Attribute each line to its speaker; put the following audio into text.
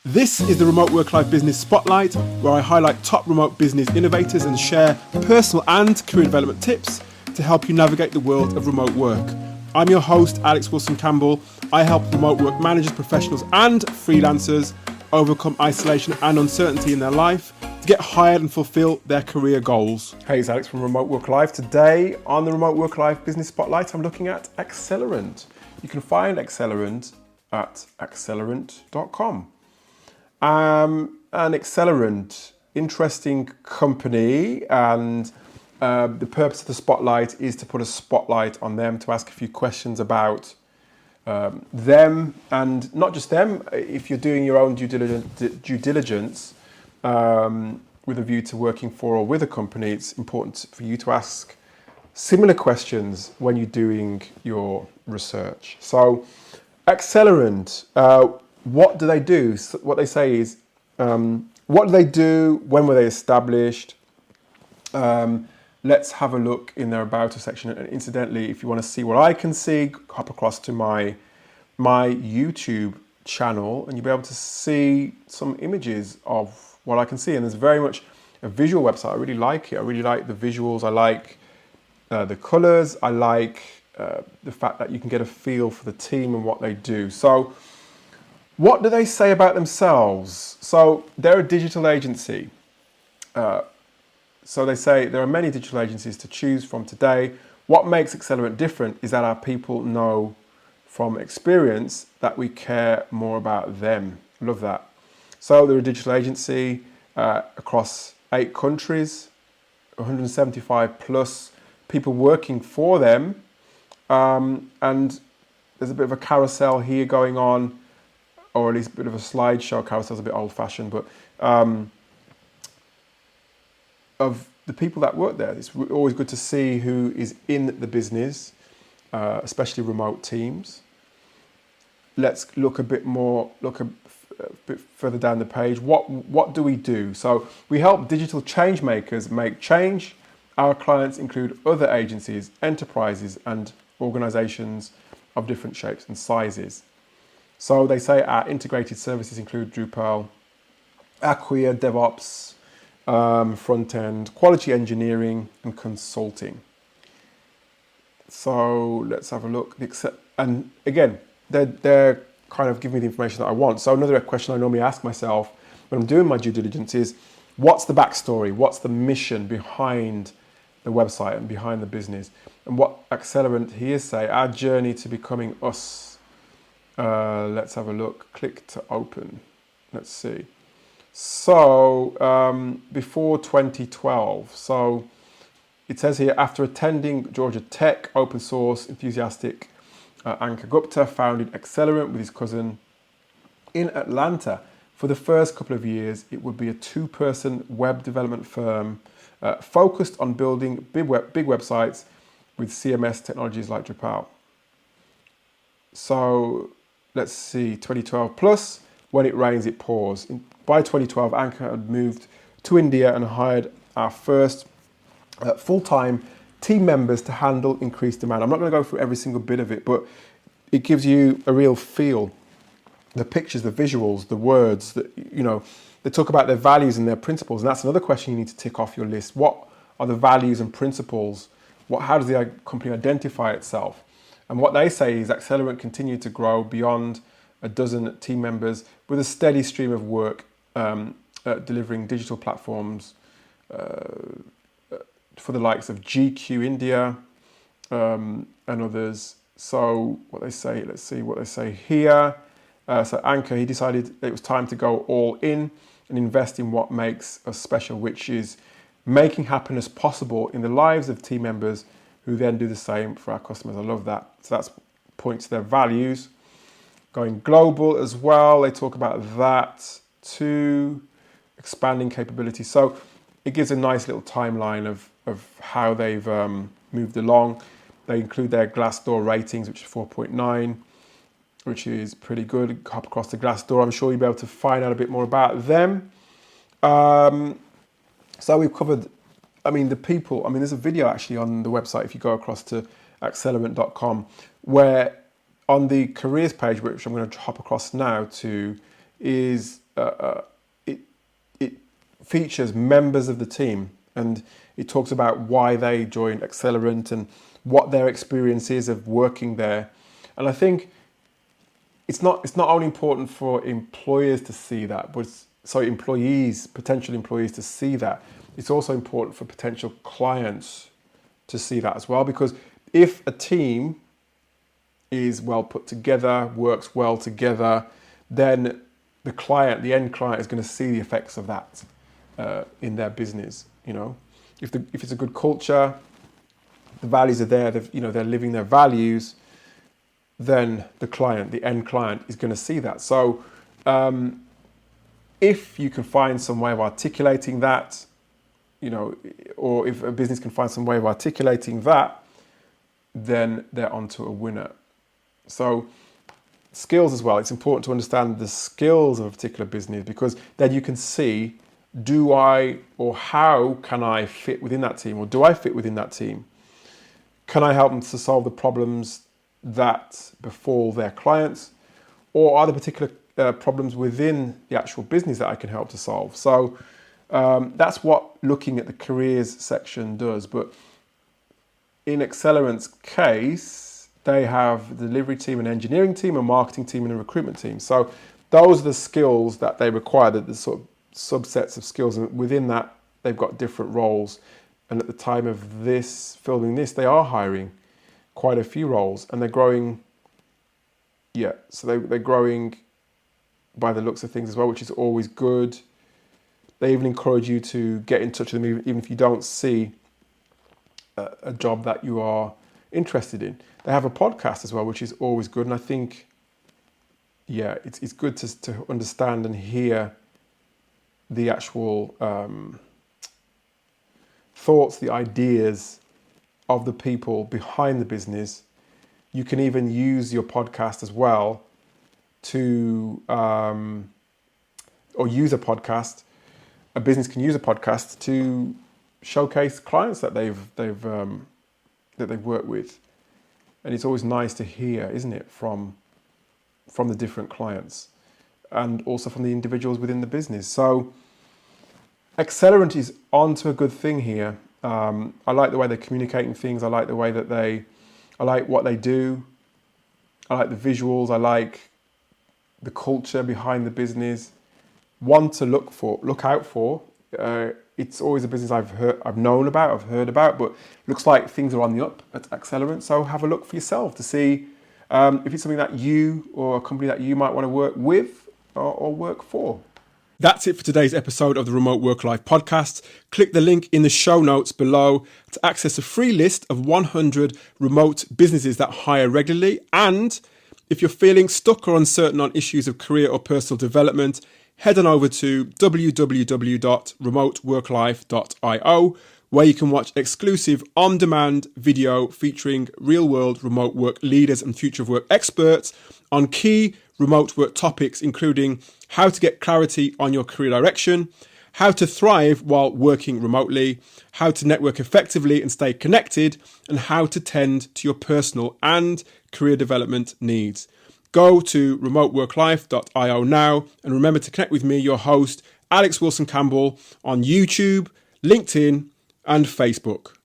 Speaker 1: This is the Remote Work Life Business Spotlight, where I highlight top remote business innovators and share personal and career development tips to help you navigate the world of remote work. I'm your host, Alex Wilson-Campbell. I help remote work managers, professionals and freelancers overcome isolation and uncertainty in their life to get hired and fulfill their career goals. Hey, it's Alex from Remote Work Life. Today on the Remote Work Life Business Spotlight, I'm looking at Axelerant. You can find Axelerant at Axelerant.com. An Axelerant, interesting company, and the purpose of the spotlight is to put a spotlight on them, to ask a few questions about them, and not just them. If you're doing your own due diligence with a view to working for or with a company, it's important for you to ask similar questions when you're doing your research. So, Axelerant. What do they do? So what they say is, what do they do? When were they established? Let's have a look in their About Us section. And incidentally, if you want to see what I can see, hop across to my YouTube channel and you'll be able to see some images of what I can see. And there's very much a visual website. I really like it. I really like the visuals. I like the colors. I like the fact that you can get a feel for the team and what they do. So, what do they say about themselves? So they're a digital agency. So they say there are many digital agencies to choose from today. What makes Axelerant different is that our people know from experience that we care more about them. Love that. So they're a digital agency across 8 countries, 175 plus people working for them. And there's a bit of a carousel here going on, or at least a bit of a slideshow. Carousel's a bit old-fashioned, but of the people that work there, it's always good to see who is in the business, especially remote teams. Let's look a bit further down the page. What do we do? So we help digital change makers make change. Our clients include other agencies, enterprises, and organizations of different shapes and sizes. So they say our integrated services include Drupal, Acquia, DevOps, front end, quality engineering, and consulting. So let's have a look. And again, they're kind of giving me the information that I want. So another question I normally ask myself when I'm doing my due diligence is, what's the backstory? What's the mission behind the website and behind the business? And what Axelerant here say, our journey to becoming us. Let's have a look. Click to open. Let's see. So before 2012. So it says here, after attending Georgia Tech, open source enthusiastic Ankur Gupta founded Axelerant with his cousin in Atlanta. For the first couple of years, it would be a 2-person web development firm focused on building big websites with CMS technologies like Drupal. So let's see, 2012 plus, when it rains, it pours. By 2012, Ankur had moved to India and hired our first full-time team members to handle increased demand. I'm not going to go through every single bit of it, but it gives you a real feel. The pictures, the visuals, the words, they talk about their values and their principles. And that's another question you need to tick off your list. What are the values and principles? How does the company identify itself? And what they say is Axelerant continued to grow beyond a dozen team members with a steady stream of work, delivering digital platforms for the likes of GQ India and others. So what they say, let's see what they say here. So Ankur, he decided it was time to go all in and invest in what makes us special, which is making happiness possible in the lives of team members who then do the same for our customers. I love that. So that's points to their values. Going global as well, they talk about that too. Expanding capability. So it gives a nice little timeline of how they've moved along. They include their Glassdoor ratings, which is 4.9, which is pretty good. Hop across to Glassdoor. I'm sure you'll be able to find out a bit more about them. So we've covered, the people. There's a video actually on the website if you go across to Axelerant.com, where on the careers page, which I'm going to hop across now to, is it features members of the team, and it talks about why they joined Axelerant and what their experience is of working there. And I think it's not only important for employers to see that, but potential employees to see that. It's also important for potential clients to see that as well, because if a team is well put together, works well together, then the end client is going to see the effects of that in their business. If it's a good culture, the values are there, they're living their values, then the end client is going to see that. So if you can find some way of articulating that, or if a business can find some way of articulating that, then they're onto a winner. So skills as well. It's important to understand the skills of a particular business, because then you can see, how can I fit within that team, or do I fit within that team? Can I help them to solve the problems that befall their clients, or are there particular problems within the actual business that I can help to solve? So that's what looking at the careers section does. But in Axelerant's case, they have the delivery team, an engineering team, a marketing team, and a recruitment team. So those are the skills that they require, the sort of subsets of skills. And within that, they've got different roles. And at the time of filming this, they are hiring quite a few roles, and they're growing. Yeah, so they're growing by the looks of things as well, which is always good. They even encourage you to get in touch with them, even if you don't see a job that you are interested in. They have a podcast as well, which is always good. And I think, it's good to understand and hear the actual thoughts, the ideas of the people behind the business. You can even use your podcast as well to, or use a podcast. A business can use a podcast to showcase clients that they've worked with. And it's always nice to hear, isn't it, from the different clients, and also from the individuals within the business. So Axelerant is onto a good thing here. I like the way they're communicating things. I like the way that I like what they do. I like the visuals. I like the culture behind the business. One to look out for. It's always a business I've known about, I've heard about, but looks like things are on the up at Axelerant. So have a look for yourself to see if it's something that you or a company that you might want to work with or work for. That's it for today's episode of the Remote Work Life podcast. Click the link in the show notes below to access a free list of 100 remote businesses that hire regularly. And if you're feeling stuck or uncertain on issues of career or personal development, head on over to www.remoteworklife.io, where you can watch exclusive on-demand video featuring real-world remote work leaders and future of work experts on key remote work topics, including how to get clarity on your career direction, how to thrive while working remotely, how to network effectively and stay connected, and how to tend to your personal and career development needs. Go to remoteworklife.io now, and remember to connect with me, your host, Alex Wilson Campbell, on YouTube, LinkedIn, and Facebook.